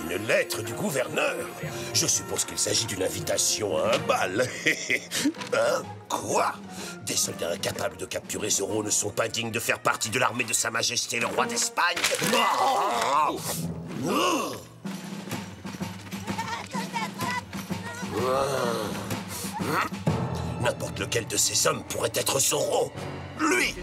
Une lettre du gouverneur. Je suppose qu'il s'agit d'une invitation à un bal. Hein? Quoi? Des soldats incapables de capturer Zorro ne sont pas dignes de faire partie de l'armée de Sa Majesté le roi d'Espagne. N'importe lequel de ces hommes pourrait être Zorro. Lui!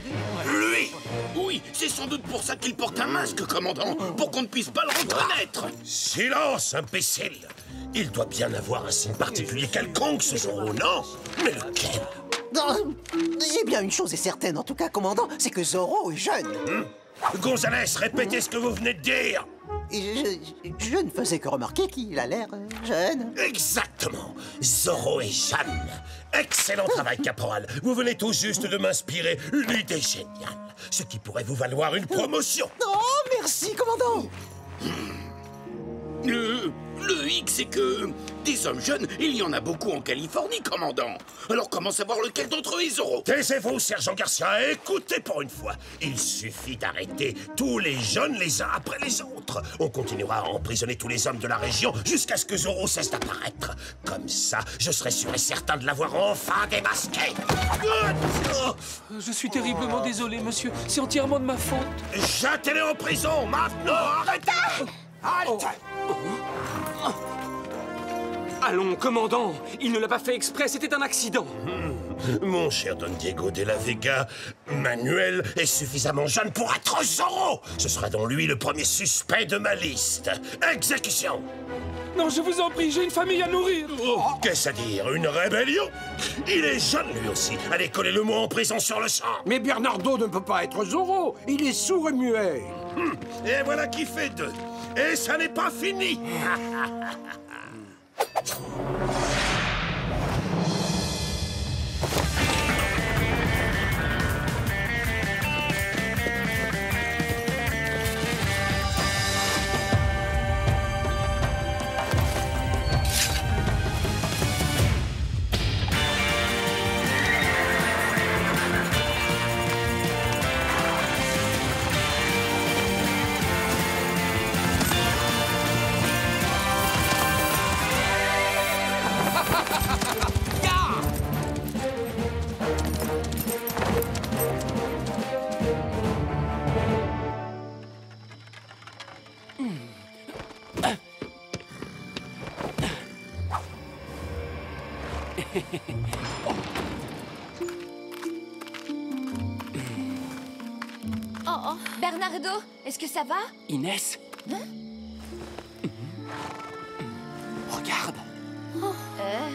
Oui, c'est sans doute pour ça qu'il porte un masque, commandant, pour qu'on ne puisse pas le reconnaître. Silence, imbécile! Il doit bien avoir un signe particulier quelconque, ce Zorro, non? Mais lequel? Eh bien, une chose est certaine, en tout cas, commandant, c'est que Zorro est jeune. Gonzalez, répétez ce que vous venez de dire! Je ne faisais que remarquer qu'il a l'air jeune. Exactement! Zorro est jeune! Excellent travail, caporal! Vous venez tout juste de m'inspirer une idée géniale, ce qui pourrait vous valoir une promotion! Oh, merci, commandant! Le hic, c'est que des hommes jeunes, il y en a beaucoup en Californie, commandant. Alors comment savoir lequel d'entre eux est Zorro? Taisez-vous, sergent Garcia, et écoutez pour une fois. Il suffit d'arrêter tous les jeunes les uns après les autres. On continuera à emprisonner tous les hommes de la région jusqu'à ce que Zorro cesse d'apparaître. Comme ça, je serai sûr et certain de l'avoir enfin démasqué. Je suis terriblement désolé, monsieur. C'est entièrement de ma faute. Jetez-les en prison, maintenant! Arrêtez! Halte! Allons, commandant. Il ne l'a pas fait exprès, c'était un accident. Mon cher Don Diego de la Vega, Manuel est suffisamment jeune pour être Zorro. Ce sera donc lui le premier suspect de ma liste. Exécution! Non, je vous en prie, j'ai une famille à nourrir. Qu'est-ce à dire? Une rébellion? Il est jeune lui aussi. Allez, collez-le moi en prison sur le champ. Mais Bernardo ne peut pas être Zorro. Il est sourd et muet. Et voilà qui fait deux. Et ça n'est pas fini. Oh, Bernardo, est-ce que ça va? Inès? Hein? Regarde.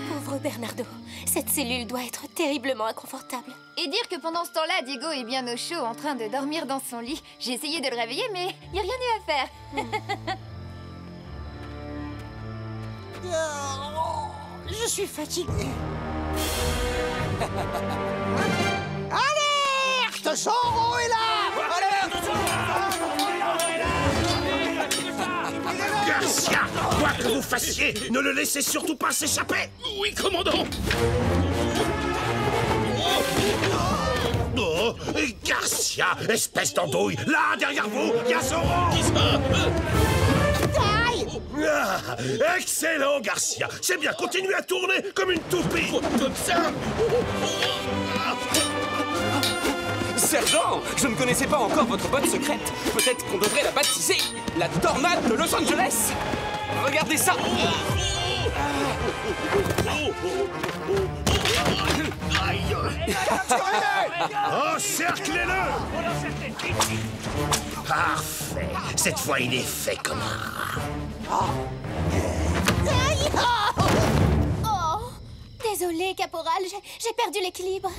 Pauvre Bernardo, cette cellule doit être terriblement inconfortable. Et dire que pendant ce temps-là, Diego est bien au chaud en train de dormir dans son lit. J'ai essayé de le réveiller, mais il n'y a rien eu à faire. Je suis fatigué. Alerte! Zorro est là! Garcia, quoi que vous fassiez, ne le laissez surtout pas s'échapper. Oui, commandant. Oh, Garcia, espèce d'andouille, là, derrière vous, il y a Zorro. Ah, excellent, Garcia. C'est bien, continuez à tourner comme une toupie. Comme ça. Sergent, je ne connaissais pas encore votre botte secrète. Peut-être qu'on devrait la baptiser la tornade de Los Angeles. Regardez ça. Encerclez-le. Parfait. Cette fois, il est fait, connard. Oh! Désolé, caporal, j'ai perdu l'équilibre.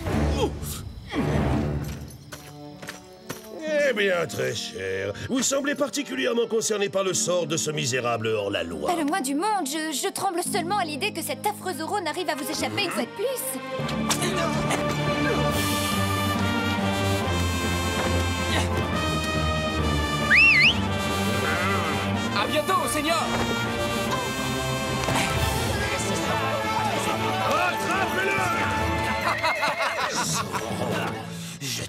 Eh bien, très cher, vous semblez particulièrement concerné par le sort de ce misérable hors-la-loi. Pas le moins du monde, je tremble seulement à l'idée que cet affreux Zorro n'arrive à vous échapper une fois de plus. À bientôt, Seigneur. Attrapez-le. Je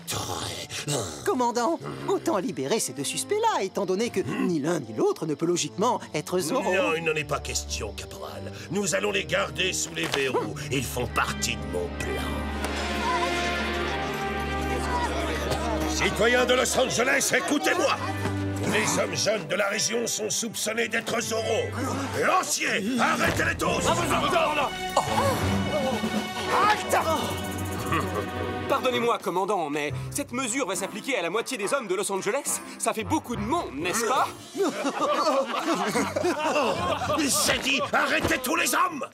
Commandant, autant libérer ces deux suspects-là, étant donné que ni l'un ni l'autre ne peut logiquement être Zorro. Non, il n'en est pas question, caporal. Nous allons les garder sous les verrous. Ils font partie de mon plan. Citoyens de Los Angeles, écoutez-moi! Les hommes jeunes de la région sont soupçonnés d'être Zorro. Lanciers, arrêtez-les tous! Pardonnez-moi, commandant, mais cette mesure va s'appliquer à la moitié des hommes de Los Angeles. Ça fait beaucoup de monde, n'est-ce pas? J'ai dit, arrêtez tous les hommes!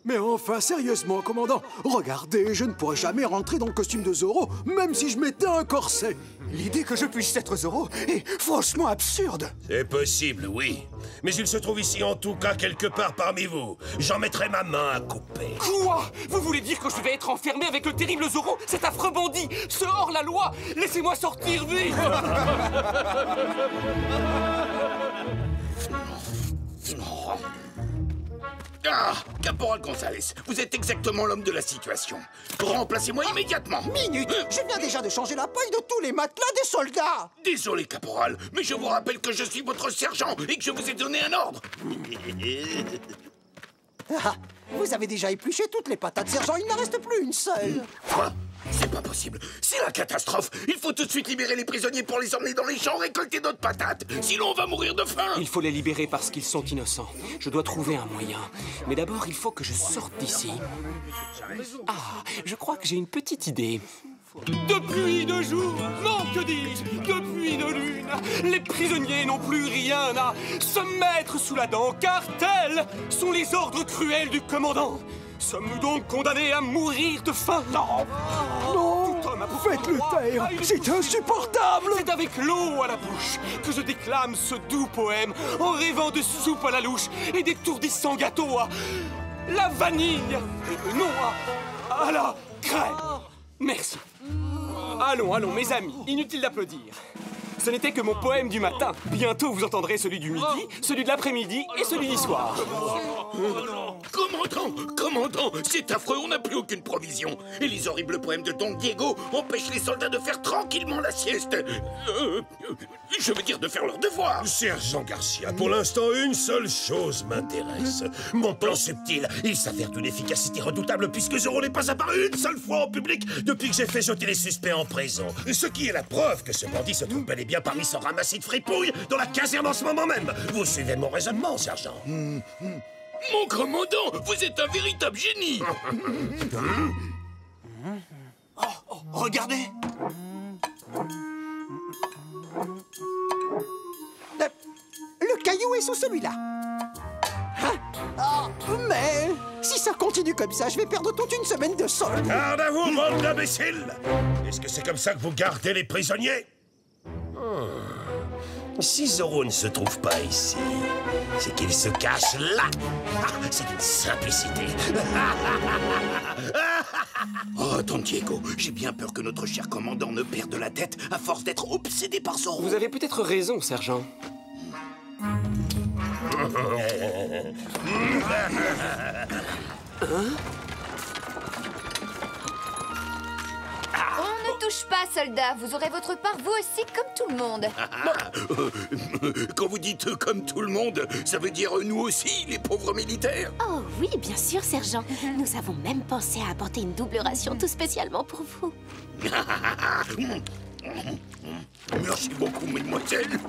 Mais enfin, sérieusement, commandant, regardez, je ne pourrais jamais rentrer dans le costume de Zorro, même si je mettais un corset. L'idée que je puisse être Zorro est franchement absurde. C'est possible, oui. Mais il se trouve ici en tout cas quelque part parmi vous. J'en mettrai ma main à couper. Quoi? Vous voulez dire que je vais être enfermé avec le terrible Zorro, cet affreux bandit, ce hors-la-loi? Laissez-moi sortir vite! Ah, Caporal Gonzalez, vous êtes exactement l'homme de la situation. Remplacez-moi immédiatement. Minute! Je viens déjà de changer la paille de tous les matelas des soldats! Désolé, Caporal, mais je vous rappelle que je suis votre sergent et que je vous ai donné un ordre. Ah, vous avez déjà épluché toutes les patates, sergent, il n'en reste plus une seule! Quoi? C'est pas possible. C'est la catastrophe. Il faut tout de suite libérer les prisonniers pour les emmener dans les champs récolter d'autres patates. Sinon, on va mourir de faim. Il faut les libérer parce qu'ils sont innocents. Je dois trouver un moyen. Mais d'abord, il faut que je sorte d'ici. Ah, je crois que j'ai une petite idée. Depuis 2 jours, non, que dis-je, depuis 2 lunes, les prisonniers n'ont plus rien à se mettre sous la dent, car tels sont les ordres cruels du commandant. Sommes-nous donc condamnés à mourir de faim? Non! Non, Tout homme a pour faites-le taire, c'est insupportable. C'est avec l'eau à la bouche que je déclame ce doux poème en rêvant de soupe à la louche et d'étourdissants gâteaux à la vanille et non à la crème. Merci. Allons, allons, mes amis, inutile d'applaudir. Ce n'était que mon poème du matin. Bientôt, vous entendrez celui du midi, celui de l'après-midi et celui du soir. Commandant, c'est affreux, on n'a plus aucune provision. Et les horribles poèmes de Don Diego empêchent les soldats de faire tranquillement la sieste. Je veux dire de faire leur devoir. Sergent Garcia, pour l'instant, une seule chose m'intéresse. Mon plan subtil, il s'avère d'une efficacité redoutable puisque Zorro n'est pas apparu une seule fois en public depuis que j'ai fait jeter les suspects en prison. Ce qui est la preuve que ce bandit se trouve bel et bien parmi ce ramassis de fripouilles dans la caserne en ce moment même. Vous suivez mon raisonnement, sergent? Mon commandant, vous êtes un véritable génie. Regardez! Le caillou est sous celui-là. Mais si ça continue comme ça, je vais perdre toute une semaine de solde. Garde à vous, bande d'imbéciles! Est-ce que c'est comme ça que vous gardez les prisonniers? Si Zorro ne se trouve pas ici, c'est qu'il se cache là. Ah, c'est une simplicité. Oh, Don Diego, j'ai bien peur que notre cher commandant ne perde la tête à force d'être obsédé par Zorro. Vous avez peut-être raison, sergent. On ne touche pas, soldats. Vous aurez votre part, vous aussi, comme tout le monde. Quand vous dites comme tout le monde, ça veut dire nous aussi, les pauvres militaires. Oh oui, bien sûr, sergent. Nous avons même pensé à apporter une double ration tout spécialement pour vous. Merci beaucoup, mademoiselle.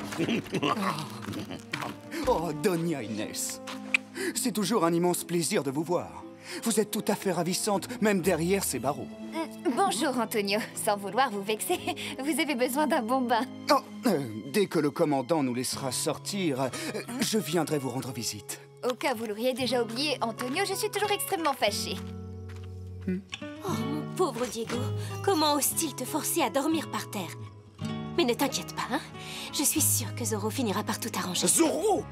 Oh, Doña Inès, c'est toujours un immense plaisir de vous voir. Vous êtes tout à fait ravissante, même derrière ces barreaux. Bonjour, Antonio. Sans vouloir vous vexer, vous avez besoin d'un bon bain. Oh, dès que le commandant nous laissera sortir, je viendrai vous rendre visite. Au cas où vous l'auriez déjà oublié, Antonio, je suis toujours extrêmement fâchée. Oh, mon pauvre Diego, comment ose-t-il te forcer à dormir par terre? Mais ne t'inquiète pas, hein? Je suis sûre que Zorro finira par tout arranger. Zorro?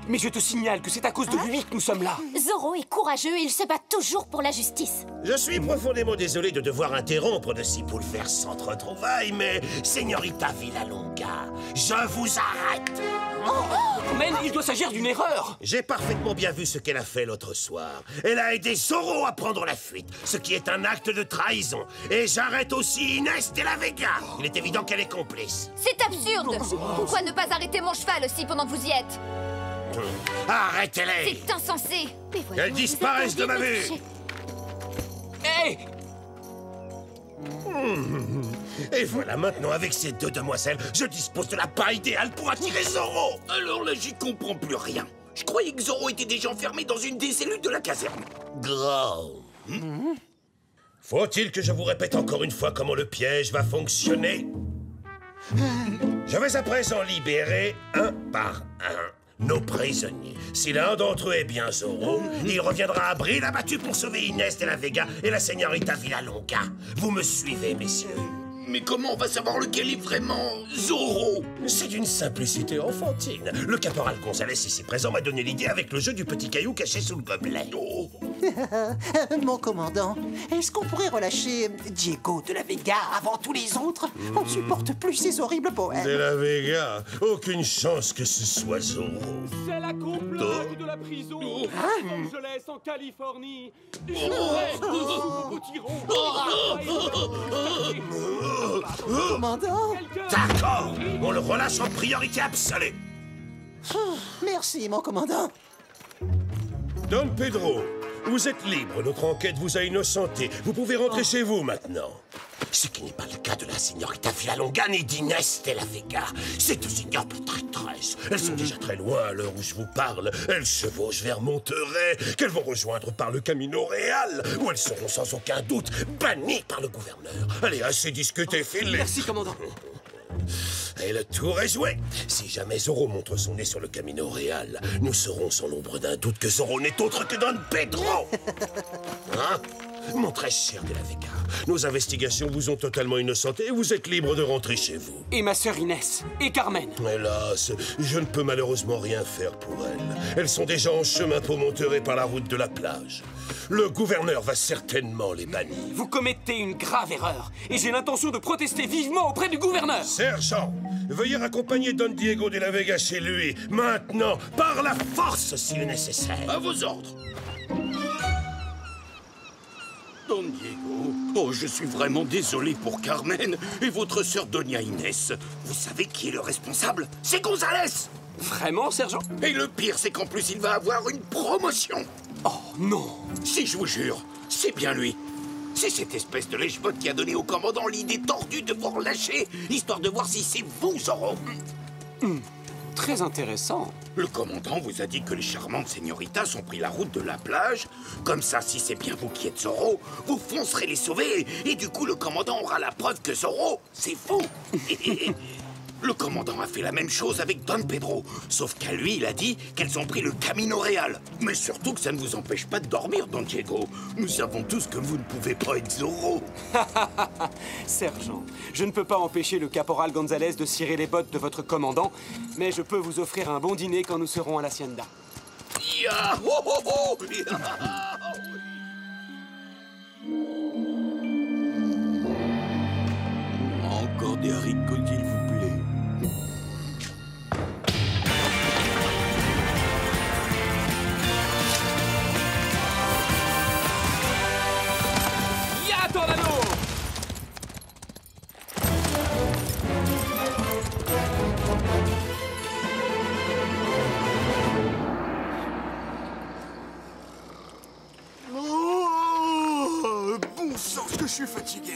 Mais je te signale que c'est à cause de lui que nous sommes là. Zorro est courageux et il se bat toujours pour la justice. Je suis profondément désolé de devoir interrompre de si bouleversantes retrouvailles, mais, Señorita Villalonga, je vous arrête. Carmen, il doit s'agir d'une erreur. J'ai parfaitement bien vu ce qu'elle a fait l'autre soir. Elle a aidé Zorro à prendre la fuite, ce qui est un acte de trahison. Et j'arrête aussi Inès de la Vega. Il est évident qu'elle est complice. C'est absurde. Pourquoi ne pas arrêter mon cheval aussi pendant que vous y êtes? Arrêtez-les. C'est insensé. Qu'elles disparaissent de ma vue. Hé! Et voilà, maintenant, avec ces deux demoiselles, je dispose de la paille idéale pour attirer Zorro. Alors là, j'y comprends plus rien. Je croyais que Zorro était déjà enfermé dans une des cellules de la caserne. Grave. Faut-il que je vous répète encore une fois comment le piège va fonctionner? Je vais à présent libérer un par un nos prisonniers. Si l'un d'entre eux est bien Zorro, il reviendra à Brille abattu pour sauver Inès de la Vega et la Señorita Villalonga. Vous me suivez, messieurs? Mais comment on va savoir lequel est vraiment Zorro? C'est d'une simplicité enfantine. Le caporal Gonzalez ici présent m'a donné l'idée avec le jeu du petit caillou caché sous le gobelet. Oh. Mon commandant, est-ce qu'on pourrait relâcher Diego de la Vega avant tous les autres? On ne supporte plus ces horribles poèmes. De la Vega, aucune chance que ce soit Zorro. C'est la complainte de la prison de Los Angeles en Californie. Nous tirons. Commandant? D'accord, on le relâche en priorité absolue. Merci, mon commandant. Don Pedro, vous êtes libre. Notre enquête vous a innocenté. Vous pouvez rentrer chez vous maintenant. Ce qui n'est pas le cas de la Señorita Villalonga ni d'Inès de la Vega. Ces deux ignobles traîtresses. Elles sont déjà très loin à l'heure où je vous parle. Elles chevauchent vers Monterrey, qu'elles vont rejoindre par le Camino Real, où elles seront sans aucun doute bannies par le gouverneur. Allez, assez discuté, filez. Merci, commandant. Et le tour est joué. Si jamais Zorro montre son nez sur le Camino Real, nous saurons sans l'ombre d'un doute que Zorro n'est autre que Don Pedro. Hein? Mon très cher de la Vega, nos investigations vous ont totalement innocenté et vous êtes libre de rentrer chez vous. Et ma sœur Inès. Et Carmen. Hélas, je ne peux malheureusement rien faire pour elles. Elles sont déjà en chemin pour Monterey par la route de la plage. Le gouverneur va certainement les bannir. Vous commettez une grave erreur. Et j'ai l'intention de protester vivement auprès du gouverneur. Sergent, veuillez accompagner Don Diego de la Vega chez lui, maintenant, par la force s'il est nécessaire. À vos ordres. Don Diego, oh, je suis vraiment désolé pour Carmen et votre sœur Doña Inès. Vous savez qui est le responsable? C'est Gonzalez. Vraiment, sergent? Et le pire, c'est qu'en plus, il va avoir une promotion. Oh, non. Si, je vous jure, c'est bien lui. C'est cette espèce de lèche-botte qui a donné au commandant l'idée tordue de vous relâcher, histoire de voir si c'est vous, Zorro. Très intéressant. Le commandant vous a dit que les charmantes señoritas ont pris la route de la plage. Comme ça, si c'est bien vous qui êtes Zorro, vous foncerez les sauver. Et du coup, le commandant aura la preuve que Zorro, c'est vous. Le commandant a fait la même chose avec Don Pedro. Sauf qu'à lui, il a dit qu'elles ont pris le Camino Real. Mais surtout que ça ne vous empêche pas de dormir, Don Diego. Nous savons tous que vous ne pouvez pas être Zorro. Sergent, je ne peux pas empêcher le caporal Gonzalez de cirer les bottes de votre commandant, mais je peux vous offrir un bon dîner quand nous serons à l'hacienda. Ya ho ho ho ya. Encore des haricots, s'il vous plaît. Ya tornado! Oh, bon sang, que je suis fatigué.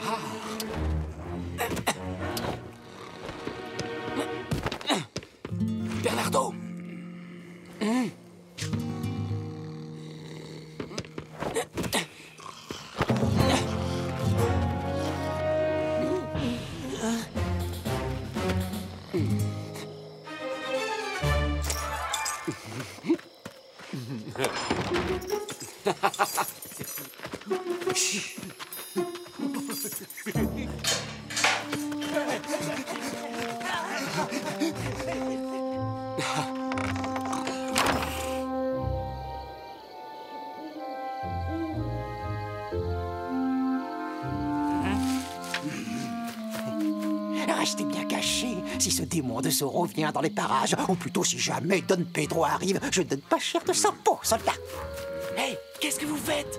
Ah. Bernardo! Restez bien cachés. Si ce démon de Zorro vient dans les parages, ou plutôt si jamais Don Pedro arrive, je donne pas cher de sa peau, soldat. Hé, qu'est-ce que vous faites?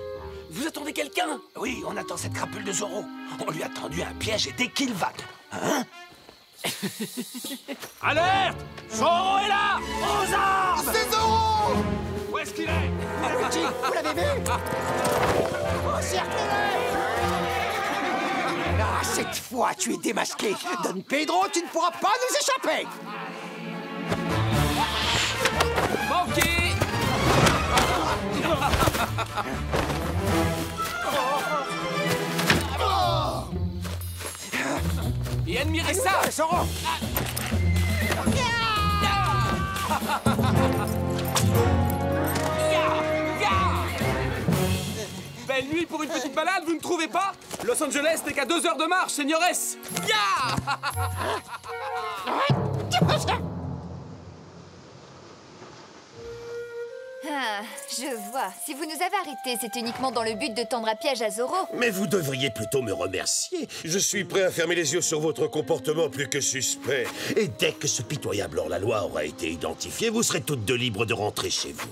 Vous attendez quelqu'un? Oui, on attend cette crapule de Zorro. On lui a tendu un piège et dès qu'il va... Hein? Alerte! Zorro est là! Aux armes! C'est Zorro! Où est-ce qu'il est? Petit, vous l'avez vu? Ah, cette fois, tu es démasqué. Don Pedro, tu ne pourras pas nous échapper. Manqué! Et admirez ça! Zorro! Belle nuit pour une petite balade, vous ne trouvez pas? Los Angeles n'est qu'à 2 heures de marche, seigneuresse! Ya! Ah, je vois. Si vous nous avez arrêtés, c'est uniquement dans le but de tendre un piège à Zorro. Mais vous devriez plutôt me remercier. Je suis prêt à fermer les yeux sur votre comportement plus que suspect. Et dès que ce pitoyable hors-la-loi aura été identifié, vous serez toutes deux libres de rentrer chez vous.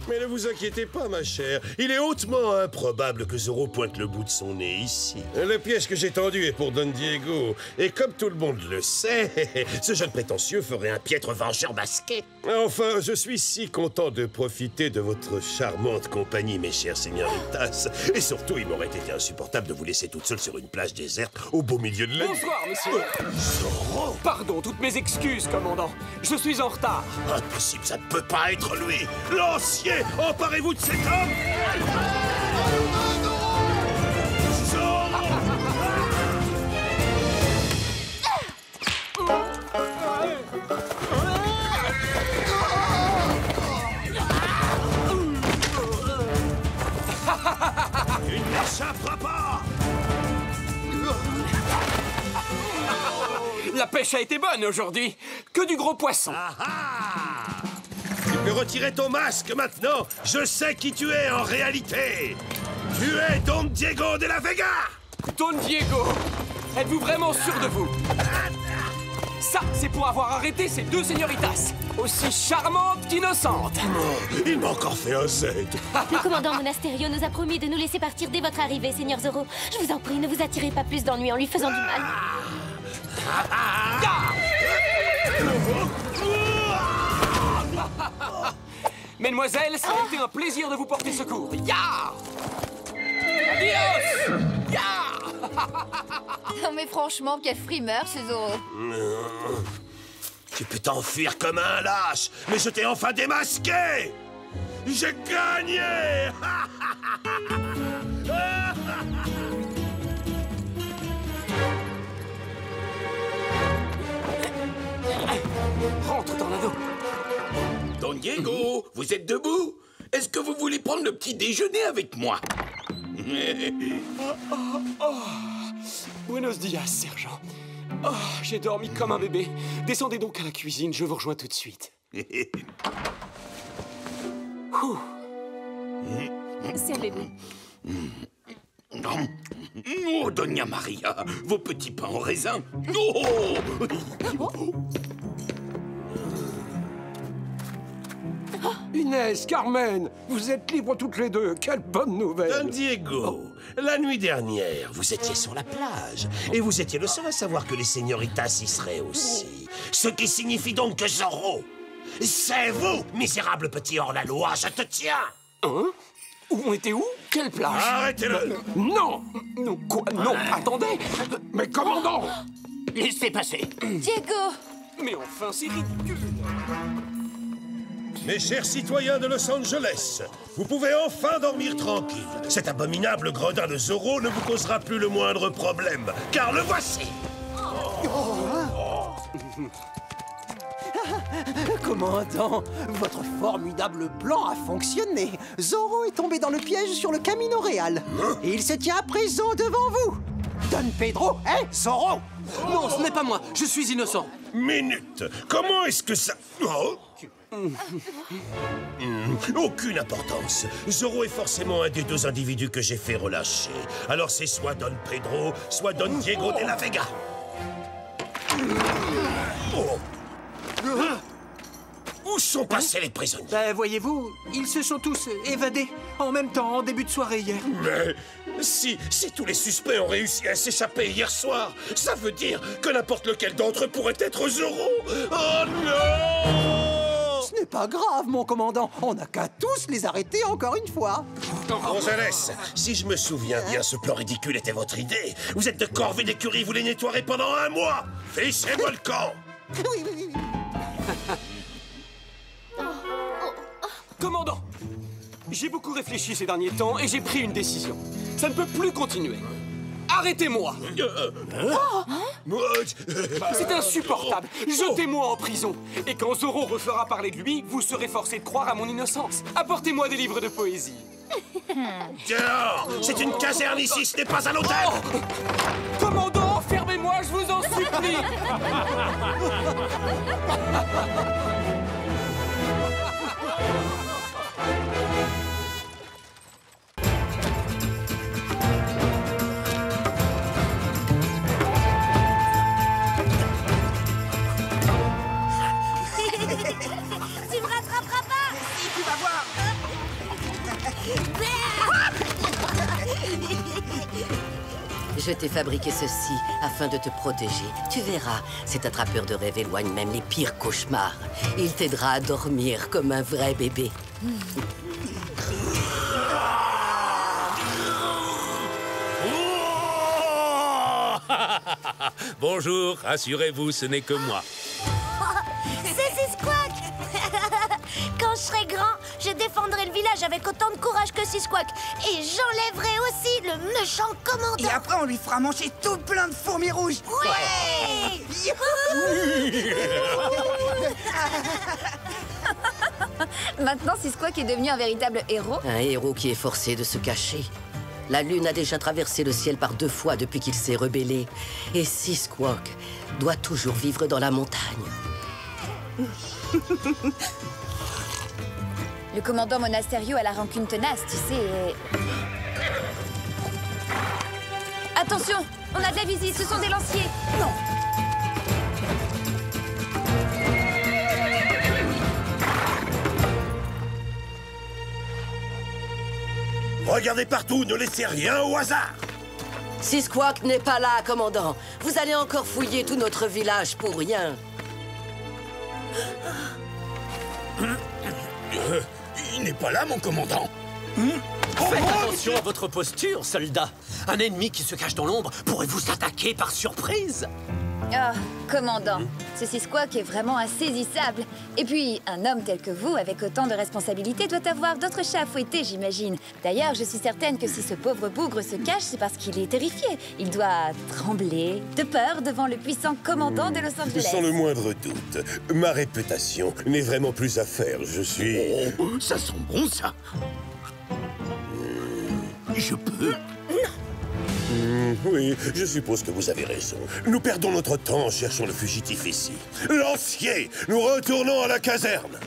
Mais ne vous inquiétez pas, ma chère. Il est hautement improbable que Zorro pointe le bout de son nez ici. Le piège que j'ai tendu est pour Don Diego. Et comme tout le monde le sait, ce jeune prétentieux ferait un piètre vengeur masqué. Enfin, je suis si content de profiter de votre charmante compagnie, mes chers señoritas. Et surtout, il m'aurait été insupportable de vous laisser toute seule sur une plage déserte au beau milieu de la nuit. Bonsoir, monsieur. Zorro! Pardon, toutes mes excuses, commandant. Je suis en retard. Impossible, ça ne peut pas être lui. Lancier, emparez-vous de cet homme. Zorro! Il n'échappera pas. La pêche a été bonne aujourd'hui. Que du gros poisson. Tu peux retirer ton masque maintenant. Je sais qui tu es en réalité. Tu es Don Diego de la Vega. Don Diego, êtes-vous vraiment sûr de vous? Ça, c'est pour avoir arrêté ces deux señoritas, aussi charmantes qu'innocentes. Oh, il m'a encore fait un Z. Le commandant Monasterio nous a promis de nous laisser partir dès votre arrivée, Seigneur Zorro. Je vous en prie, ne vous attirez pas plus d'ennuis en lui faisant du mal. Mesdemoiselles, ça a été un plaisir de vous porter secours. Ya! Adios! Ya! Non mais franchement, quel frimeur ce Zorro. Tu peux t'enfuir comme un lâche, mais je t'ai enfin démasqué. J'ai gagné. Rentre dans l'anneau. Don Diego, vous êtes debout? Est-ce que vous voulez prendre le petit déjeuner avec moi? Buenos dias, sergent. Oh, j'ai dormi comme un bébé. Descendez donc à la cuisine, je vous rejoins tout de suite. C'est un bébé. Oh, Doña Maria, vos petits pains en raisin. Oh! Inès, Carmen, vous êtes libres toutes les deux. Quelle bonne nouvelle. Don Diego, la nuit dernière, vous étiez sur la plage. Et vous étiez le seul à savoir que les señoritas y seraient aussi. Ce qui signifie donc que Zorro, c'est vous, misérable petit hors-la-loi, je te tiens. Hein? On était où? Quelle plage? Arrêtez-le. Non. Non, quoi? Non, attendez. Mais commandant. Laissez passer. Diego! Mais enfin, c'est ridicule. Mes chers citoyens de Los Angeles, vous pouvez enfin dormir tranquille. Cet abominable gredin de Zorro ne vous causera plus le moindre problème, car le voici. Commandant, votre formidable plan a fonctionné. Zorro est tombé dans le piège sur le Camino Real. Et il se tient à présent devant vous. Don Pedro est Zorro. Non, ce n'est pas moi. Je suis innocent. Minute, comment est-ce que ça... Oh, Aucune importance. Zoro est forcément un des deux individus que j'ai fait relâcher. Alors c'est soit Don Pedro, soit Don Diego de la Vega. Oh. Où sont passés les prisonniers? Ben, voyez-vous, ils se sont tous évadés en même temps, en début de soirée hier. Mais si tous les suspects ont réussi à s'échapper hier soir, ça veut dire que n'importe lequel d'entre eux pourrait être Zoro. Oh non! Ce n'est pas grave, mon commandant. On n'a qu'à tous les arrêter encore une fois. Gonzales, si je me souviens bien, ce plan ridicule était votre idée. Vous êtes de corvée d'écurie, vous les nettoierez pendant 1 mois. Fichez-moi le camp. Oui. Commandant, j'ai beaucoup réfléchi ces derniers temps et j'ai pris une décision. Ça ne peut plus continuer. Arrêtez-moi! C'est insupportable! Jetez-moi en prison! Et quand Zoro refera parler de lui, vous serez forcé de croire à mon innocence. Apportez-moi des livres de poésie. Dehors! C'est une caserne ici, ce n'est pas un hôtel! Commandant, fermez-moi, je vous en supplie! Tu me rattraperas pas! Si, tu vas voir. Je t'ai fabriqué ceci afin de te protéger. Tu verras, cet attrapeur de rêves éloigne même les pires cauchemars. Il t'aidera à dormir comme un vrai bébé. Bonjour, rassurez-vous, ce n'est que moi. C'est Squawk! Quand je serai grand, je défendrai le village avec autant de courage que Squawk. Et j'enlèverai aussi le méchant commandant. Et après, on lui fera manger tout plein de fourmis rouges. Ouais! Maintenant, Squawk est devenu un véritable héros. Un héros qui est forcé de se cacher. La lune a déjà traversé le ciel par 2 fois depuis qu'il s'est rebellé. Et Squawk doit toujours vivre dans la montagne. Le commandant Monasterio a la rancune tenace, tu sais. Attention, on a de la visite, ce sont des lanciers. Non. Regardez partout, ne laissez rien au hasard. Squawk n'est pas là, commandant. Vous allez encore fouiller tout notre village pour rien. Il n'est pas là, mon commandant. Faites attention à votre posture, soldat. Un ennemi qui se cache dans l'ombre pourrait vous attaquer par surprise. Oh, commandant, ce Squawk est vraiment insaisissable. Et puis, un homme tel que vous, avec autant de responsabilités, doit avoir d'autres chats à fouetter, j'imagine. D'ailleurs, je suis certaine que si ce pauvre bougre se cache, c'est parce qu'il est terrifié. Il doit trembler de peur devant le puissant commandant de Los Angeles. Sans le moindre doute, ma réputation n'est vraiment plus à faire. Je suis... Oh, ça sent bon, ça. Je peux. Oui, je suppose que vous avez raison. Nous perdons notre temps en cherchant le fugitif ici. Lancier, nous retournons à la caserne.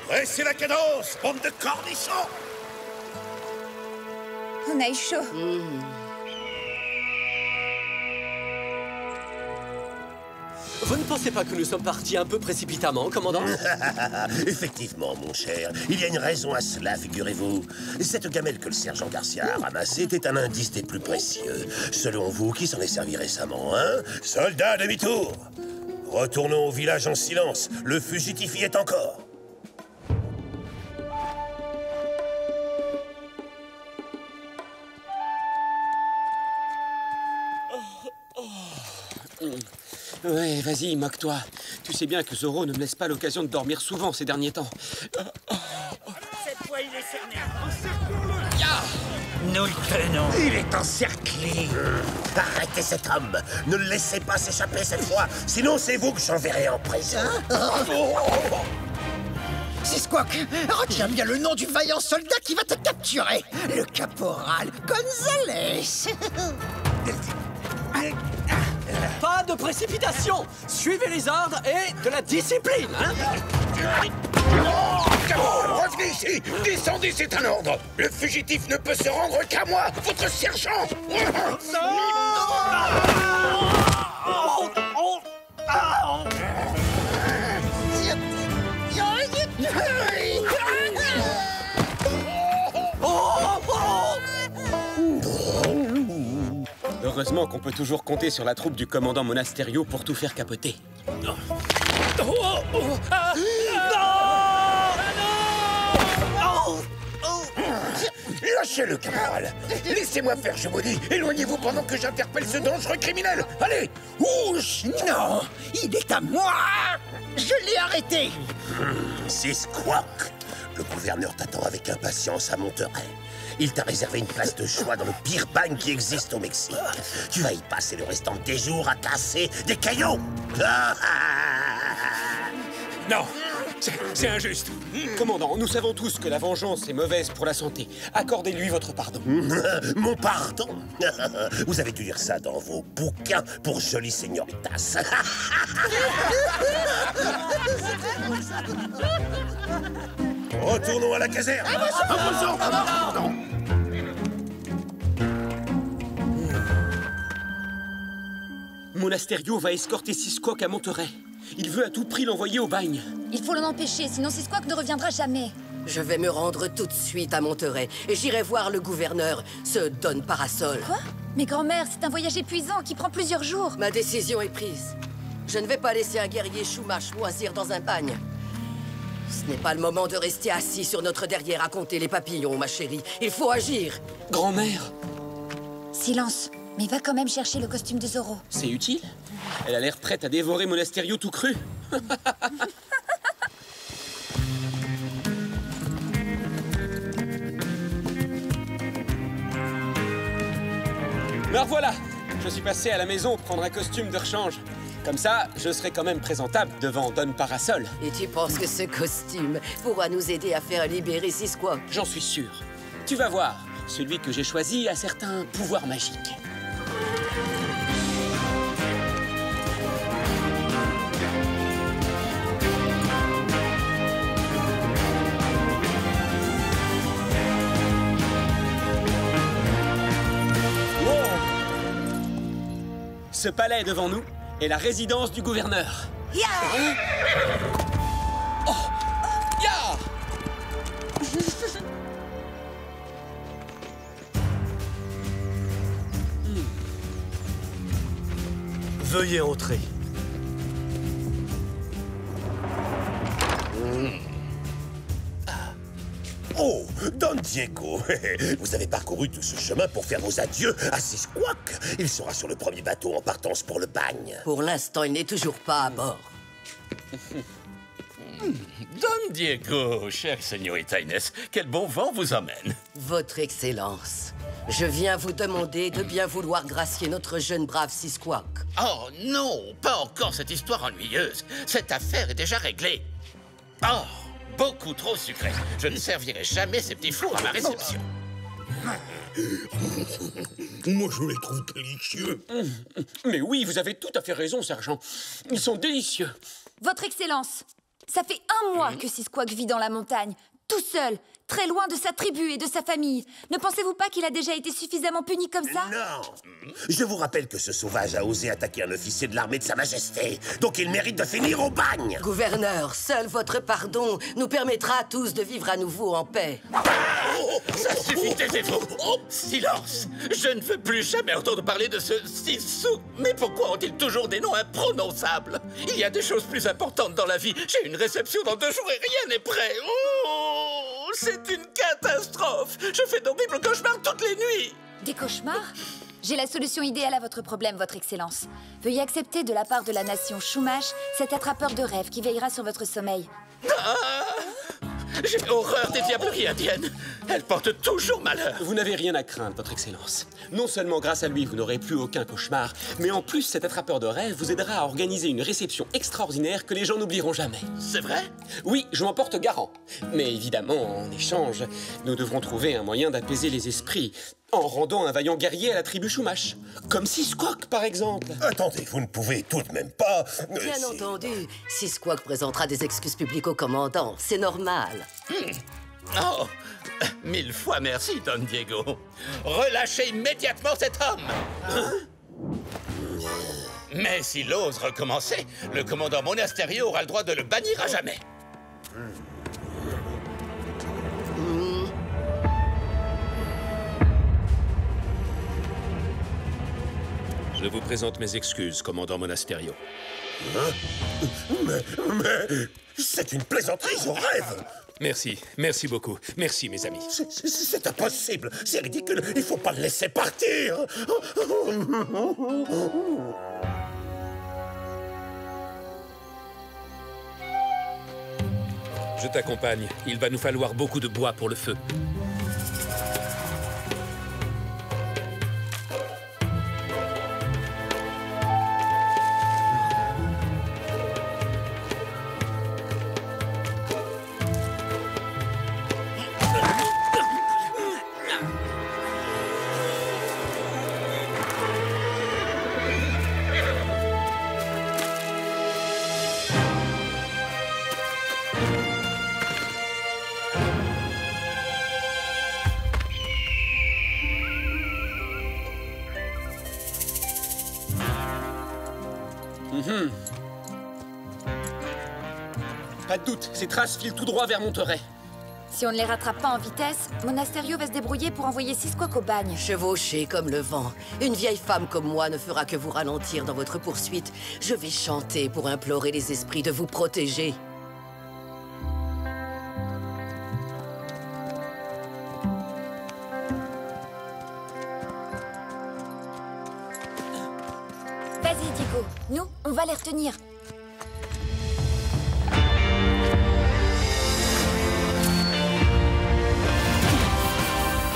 Pressez la cadence, bande de cornichons. On a eu chaud. Vous ne pensez pas que nous sommes partis un peu précipitamment, commandant? Effectivement, mon cher. Il y a une raison à cela, figurez-vous. Cette gamelle que le sergent Garcia a ramassée était un indice des plus précieux. Selon vous, qui s'en est servi récemment, hein? Soldats, demi-tour! Retournons au village en silence. Le fugitif y est encore. Ouais, vas-y, moque-toi. Tu sais bien que Zoro ne me laisse pas l'occasion de dormir souvent ces derniers temps. Cette fois, il est cerné. Nous le tenons. Il est encerclé. Arrêtez cet homme. Ne le laissez pas s'échapper cette fois. Sinon, c'est vous que j'enverrai en prison. Squawk, retiens bien le nom du vaillant soldat qui va te capturer. Le caporal Gonzales. Pas de précipitation. Suivez les ordres et de la discipline, hein? Revenez ici! Descendez, c'est un ordre! Le fugitif ne peut se rendre qu'à moi, votre sergent! Heureusement qu'on peut toujours compter sur la troupe du commandant Monasterio pour tout faire capoter. Lâchez-le, caporal! Laissez-moi faire, je vous dis! Éloignez-vous pendant que j'interpelle ce dangereux criminel! Allez! Ouch! Non! Il est à moi! Je l'ai arrêté! C'est Squawk. Le gouverneur t'attend avec impatience à Monterey. Il t'a réservé une place de choix dans le pire bagne qui existe au Mexique. Tu vas y passer le restant de tes jours à casser des cailloux. Non, c'est injuste. Commandant, nous savons tous que la vengeance est mauvaise pour la santé. Accordez-lui votre pardon. Mon pardon? Vous avez dû lire ça dans vos bouquins pour jolies señoritas. Retournons à la caserne. Monasterio va escorter Sisquoc à Monterey. Il veut à tout prix l'envoyer au bagne. Il faut l'en empêcher, sinon Sisquoc ne reviendra jamais. Je vais me rendre tout de suite à Monterey et j'irai voir le gouverneur, ce Don Parasol. Quoi? Mais grand-mère, c'est un voyage épuisant qui prend plusieurs jours. Ma décision est prise. Je ne vais pas laisser un guerrier Chumash moisir dans un bagne. Ce n'est pas le moment de rester assis sur notre derrière à compter les papillons, ma chérie. Il faut agir. Grand-mère. Silence. Mais va quand même chercher le costume de Zorro. C'est utile? Elle a l'air prête à dévorer Monasterio tout cru. Alors voilà, je suis passé à la maison prendre un costume de rechange. Comme ça, je serai quand même présentable devant Don Parasol. Et tu penses que ce costume pourra nous aider à faire libérer Sisquoc? J'en suis sûr. Tu vas voir, celui que j'ai choisi a certains pouvoirs magiques. Ce palais devant nous est la résidence du gouverneur. Ya! Oh! Ya! Veuillez entrer. Oh, Don Diego, vous avez parcouru tout ce chemin pour faire vos adieux à Sisquoc. Il sera sur le premier bateau en partance pour le bagne. Pour l'instant, il n'est toujours pas à bord. Don Diego, chère señorita Inès, quel bon vent vous emmène. Votre Excellence, je viens vous demander de bien vouloir gracier notre jeune brave Sisquoc. Oh non, pas encore cette histoire ennuyeuse. Cette affaire est déjà réglée. Oh, beaucoup trop sucré. Je ne servirai jamais ces petits fours à ma réception. Moi, je les trouve délicieux. Mais oui, vous avez tout à fait raison, sergent. Ils sont délicieux. Votre Excellence, ça fait un mois que Sisquoc vit dans la montagne, tout seul, très loin de sa tribu et de sa famille. Ne pensez-vous pas qu'il a déjà été suffisamment puni comme ça? Non. Je vous rappelle que ce sauvage a osé attaquer un officier de l'armée de Sa Majesté. Donc il mérite de finir au bagne. Gouverneur, seul votre pardon nous permettra à tous de vivre à nouveau en paix. Ça suffit, taisez-vous. Oh, silence. Je ne veux plus jamais entendre parler de ce Sisquoc. Mais pourquoi ont-ils toujours des noms imprononçables? Il y a des choses plus importantes dans la vie. J'ai une réception dans 2 jours et rien n'est prêt. Oh, c'est une catastrophe. Je fais d'horribles cauchemars toutes les nuits. Des cauchemars? J'ai la solution idéale à votre problème, Votre Excellence. Veuillez accepter de la part de la nation Chumash cet attrapeur de rêves qui veillera sur votre sommeil. J'ai horreur des diableries indiennes. Elles portent toujours malheur. Vous n'avez rien à craindre, Votre Excellence. Non seulement grâce à lui, vous n'aurez plus aucun cauchemar, mais en plus, cet attrapeur de rêves vous aidera à organiser une réception extraordinaire que les gens n'oublieront jamais. C'est vrai? Oui, je m'en porte garant. Mais évidemment, en échange, nous devrons trouver un moyen d'apaiser les esprits. En rendant un vaillant guerrier à la tribu Chumash. Comme Sisquoc, par exemple. Attendez, vous ne pouvez tout de même pas... Bien entendu, Sisquoc présentera des excuses publiques au commandant. C'est normal. Oh, 1000 fois merci, Don Diego. Relâchez immédiatement cet homme. Mais s'il ose recommencer, le commandant Monasterio aura le droit de le bannir à jamais. Je vous présente mes excuses, commandant Monasterio. Mais... C'est une plaisanterie, je rêve. Merci, merci beaucoup. Merci, mes amis. C'est impossible, c'est ridicule. Il faut pas le laisser partir. Je t'accompagne. Il va nous falloir beaucoup de bois pour le feu. Pas de doute, ces traces filent tout droit vers Monterey. Si on ne les rattrape pas en vitesse, Monasterio va se débrouiller pour envoyer Sisquoc au bagne. Chevauché comme le vent. Une vieille femme comme moi ne fera que vous ralentir dans votre poursuite. Je vais chanter pour implorer les esprits de vous protéger. Vas-y, Diego. Nous, on va les retenir.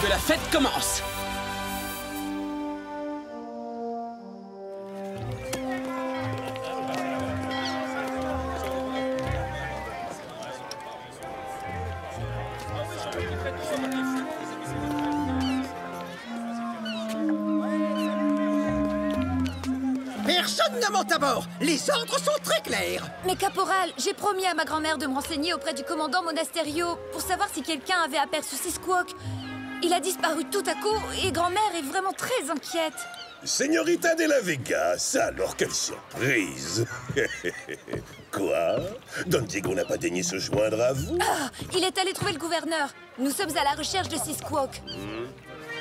Que la fête commence! Personne ne monte à bord. Les ordres sont très clairs. Mais caporal, j'ai promis à ma grand-mère de me renseigner auprès du commandant Monasterio pour savoir si quelqu'un avait aperçu Sisquoc. Il a disparu tout à coup et grand-mère est vraiment très inquiète. Señorita de la Vega, ça alors, quelle surprise. Quoi? Don Diego n'a pas daigné se joindre à vous? Ah, il est allé trouver le gouverneur. Nous sommes à la recherche de Sisquoc.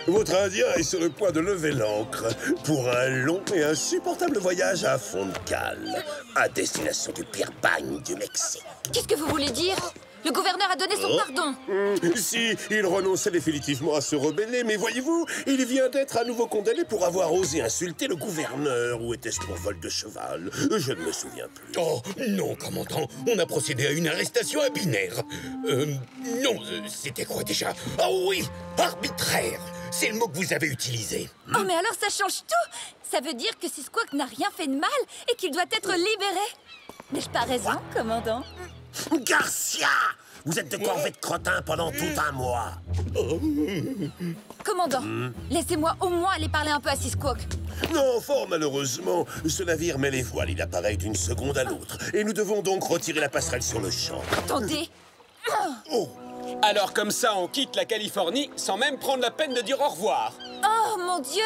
Votre Indien est sur le point de lever l'ancre pour un long et insupportable voyage à fond de cale, à destination du pire bagne du Mexique. Qu'est-ce que vous voulez dire? Le gouverneur a donné son pardon. Si, il renonçait définitivement à se rebeller, mais voyez-vous, il vient d'être à nouveau condamné pour avoir osé insulter le gouverneur. Ou était-ce pour vol de cheval? Je ne me souviens plus. Oh, non, commandant. On a procédé à une arrestation binaire. Non, c'était quoi déjà? Oh oui, arbitraire. C'est le mot que vous avez utilisé. Oh, mais alors ça change tout. Ça veut dire que Sisquoc n'a rien fait de mal et qu'il doit être libéré. N'ai-je pas raison, commandant? Garcia! Vous êtes de corvée de crottin pendant tout un mois. Commandant, laissez-moi au moins aller parler un peu à Sisquoc. Non, fort malheureusement, ce navire met les voiles. Il apparaît d'une seconde à l'autre. Et nous devons donc retirer la passerelle sur le champ. Attendez. Oh! Alors comme ça, on quitte la Californie sans même prendre la peine de dire au revoir. Oh mon Dieu!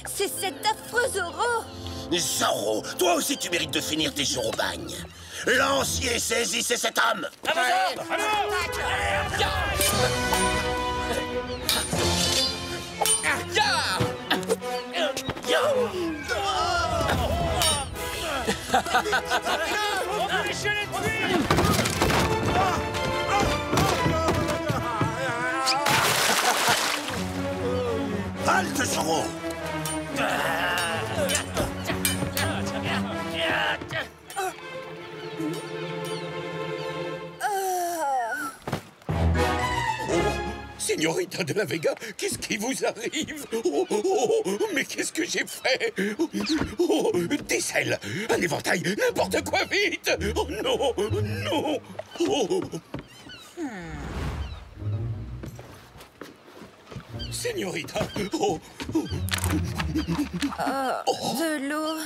C'est cet affreux Zorro! Zorro, toi aussi tu mérites de finir tes jours au bagne. Lancier, saisissez cet homme! À vos ordres! Halte, Zorro! Señorita de la Vega, qu'est-ce qui vous arrive? Mais qu'est-ce que j'ai fait? Des selles, un éventail, n'importe quoi, vite! Oh non, non! Señorita. Oh. De l'eau.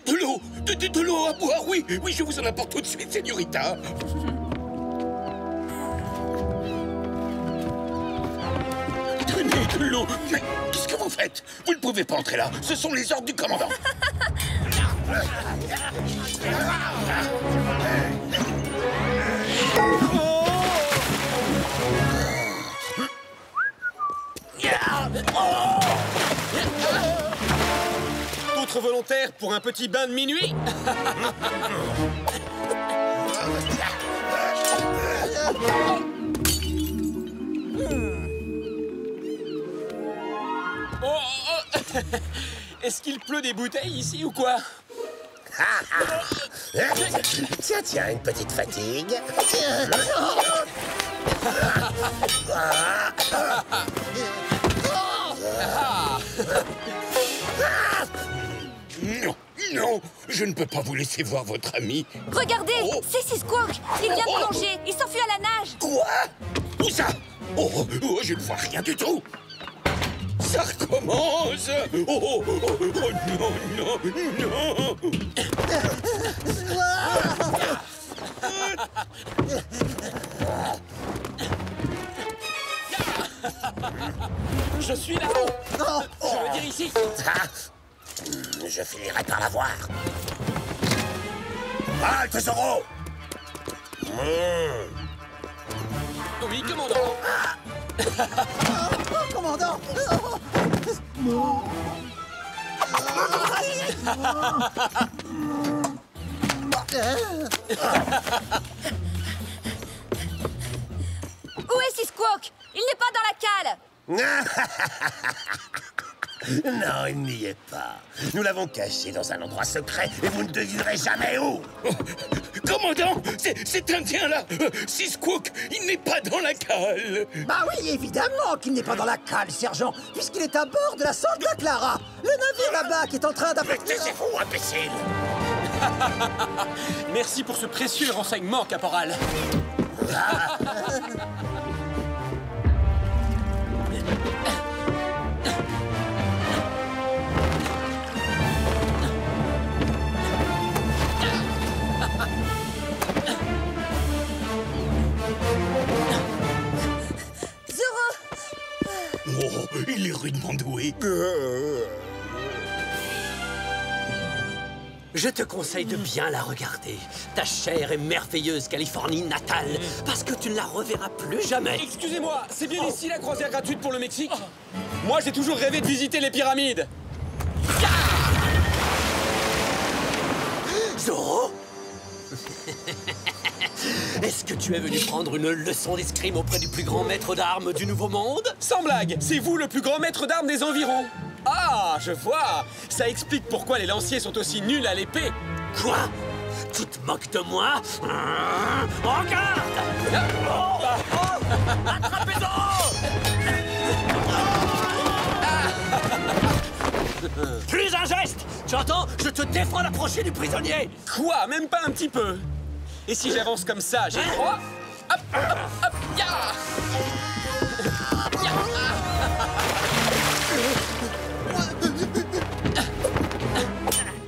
De l'eau. De l'eau à boire, oui. Oui, je vous en apporte tout de suite, Señorita. Tenez de l'eau. Mais qu'est-ce que vous faites? Vous ne pouvez pas entrer là. Ce sont les ordres du commandant. D'autres volontaires pour un petit bain de minuit? Est-ce qu'il pleut des bouteilles ici ou quoi? Tiens, tiens, une petite fatigue. Non, non, je ne peux pas vous laisser voir votre ami. Regardez, c'est Squawk. Il vient de plonger. Il s'enfuit à la nage. Quoi? Où ça? Oh, je ne vois rien du tout. Ça recommence. Oh, non, non, non. Je suis là-haut. Je veux dire ici. Je finirai par la voir. Halte, Zoro! Oui, commandant. Commandant! Où est Squawk? Il n'est pas dans la cale. Non, il n'y est pas. Nous l'avons caché dans un endroit secret et vous ne devinerez jamais où. Commandant, cet Indien-là, Squawk, il n'est pas dans la cale. Bah oui, évidemment qu'il n'est pas dans la cale, sergent, puisqu'il est à bord de la Santa Clara, le navire là-bas qui est en train d'apporter... Taisez-vous, imbécile. Merci pour ce précieux renseignement, caporal. Oh, il est rudement doué. Je te conseille de bien la regarder. Ta chère et merveilleuse Californie natale, parce que tu ne la reverras plus jamais. Excusez-moi, c'est bien ici la croisière gratuite pour le Mexique? Moi, j'ai toujours rêvé de visiter les pyramides. Zoro? Est-ce que tu es venu prendre une leçon d'escrime auprès du plus grand maître d'armes du Nouveau Monde? Sans blague, c'est vous le plus grand maître d'armes des environs. Ah, je vois. Ça explique pourquoi les lanciers sont aussi nuls à l'épée. Quoi? Tu te moques de moi? Regarde! Attrapez Zoro! Plus un geste! Tu entends? Je te défends d'approcher du prisonnier! Quoi? Même pas un petit peu. Et si j'avance comme ça, j'ai droit? Hop, hop, hop, ya!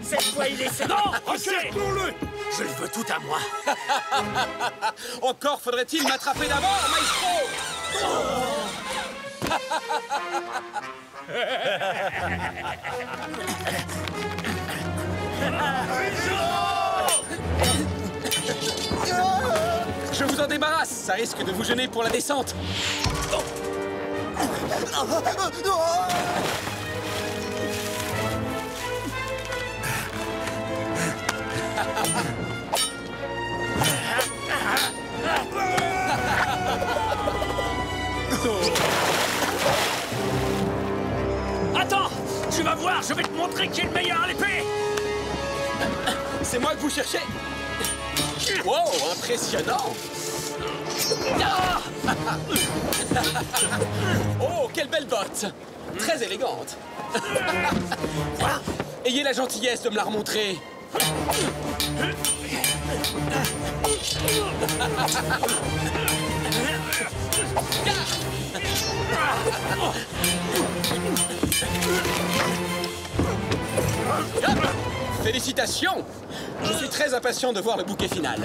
Cette fois, il est... Non! Recule! Je le veux tout à moi. Encore faudrait-il m'attraper d'abord, maestro! Je vous en débarrasse, ça risque de vous gêner pour la descente. Attends! Tu vas voir, je vais te montrer qui est le meilleur à l'épée! C'est moi que vous cherchez? Wow, impressionnant! Oh, quelle belle botte! Très élégante! Ayez la gentillesse de me la remontrer! Félicitations! Je suis très impatient de voir le bouquet final.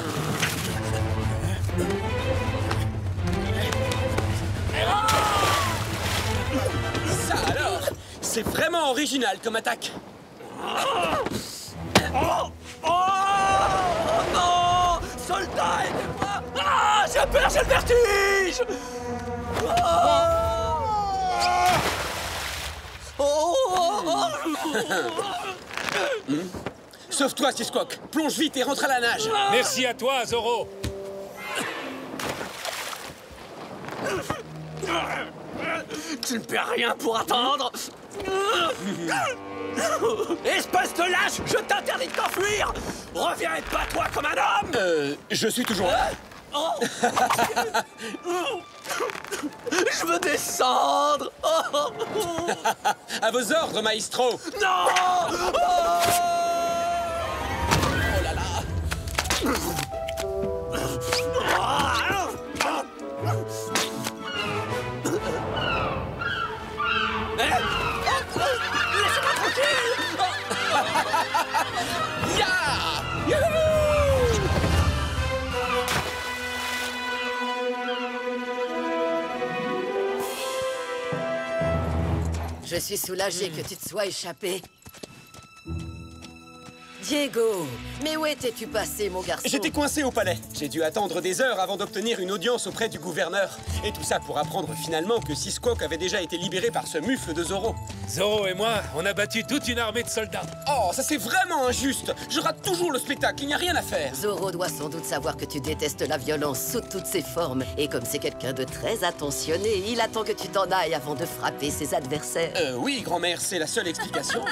Ça alors, c'est vraiment original comme attaque. Oh non! Soldat! Ah! J'ai peur, j'ai le vertige! Sauve-toi, Sisquoc. Plonge vite et rentre à la nage. Merci à toi, Zoro. Tu ne perds rien pour attendre. Espèce de lâche, je t'interdis de t'enfuir. Reviens et bats-toi comme un homme. Je suis toujours là. Je veux descendre. À vos ordres, maestro. Non. Oh là là. Laissez-moi tranquille. Ya! Youhou! Je suis soulagée que tu te sois échappé. Diego, mais où étais-tu passé, mon garçon? J'étais coincé au palais. J'ai dû attendre des heures avant d'obtenir une audience auprès du gouverneur. Et tout ça pour apprendre finalement que Sisquoc avait déjà été libéré par ce mufle de Zoro. Zoro et moi, on a battu toute une armée de soldats. Oh, ça c'est vraiment injuste. Je rate toujours le spectacle, il n'y a rien à faire. Zoro doit sans doute savoir que tu détestes la violence sous toutes ses formes. Et comme c'est quelqu'un de très attentionné, il attend que tu t'en ailles avant de frapper ses adversaires. Oui, grand-mère, c'est la seule explication.